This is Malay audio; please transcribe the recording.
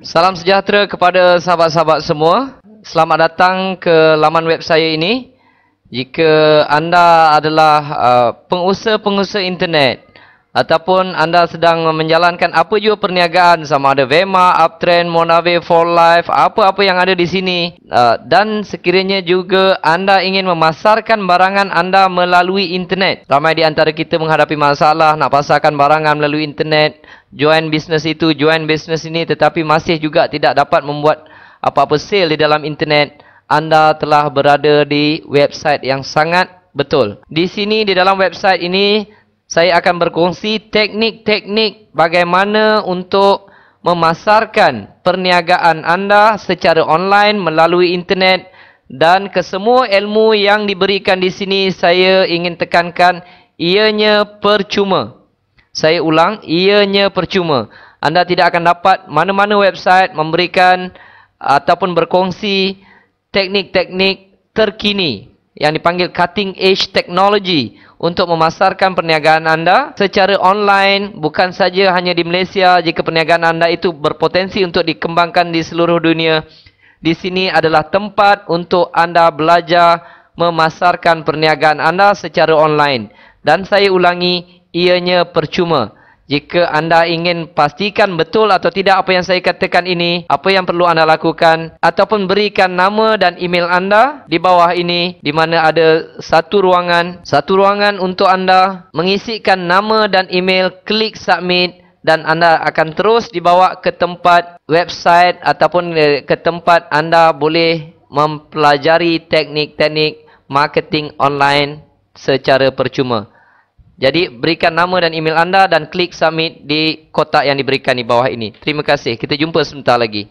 Salam sejahtera kepada sahabat-sahabat semua. Selamat datang ke laman web saya ini. Jika anda adalah pengusaha-pengusaha internet ataupun anda sedang menjalankan apa jua perniagaan, sama ada Vema, Uptrend, Monave, For Life, apa-apa yang ada di sini, dan sekiranya juga anda ingin memasarkan barangan anda melalui internet. Ramai di antara kita menghadapi masalah nak pasarkan barangan melalui internet, join bisnes itu, join bisnes ini, tetapi masih juga tidak dapat membuat apa-apa sale di dalam internet. Anda telah berada di website yang sangat betul. Di sini, di dalam website ini, saya akan berkongsi teknik-teknik bagaimana untuk memasarkan perniagaan anda secara online melalui internet, dan kesemua ilmu yang diberikan di sini saya ingin tekankan ianya percuma. Saya ulang, ianya percuma. Anda tidak akan dapat mana-mana website memberikan ataupun berkongsi teknik-teknik terkini yang dipanggil cutting edge technology untuk memasarkan perniagaan anda secara online, bukan saja hanya di Malaysia. Jika perniagaan anda itu berpotensi untuk dikembangkan di seluruh dunia, di sini adalah tempat untuk anda belajar memasarkan perniagaan anda secara online. Dan saya ulangi, ianya percuma. Jika anda ingin pastikan betul atau tidak apa yang saya katakan ini, apa yang perlu anda lakukan, ataupun berikan nama dan email anda di bawah ini, di mana ada satu ruangan untuk anda mengisikan nama dan email, klik submit, dan anda akan terus dibawa ke tempat website ataupun ke tempat anda boleh mempelajari teknik-teknik marketing online secara percuma. Jadi berikan nama dan email anda dan klik submit di kotak yang diberikan di bawah ini. Terima kasih. Kita jumpa sebentar lagi.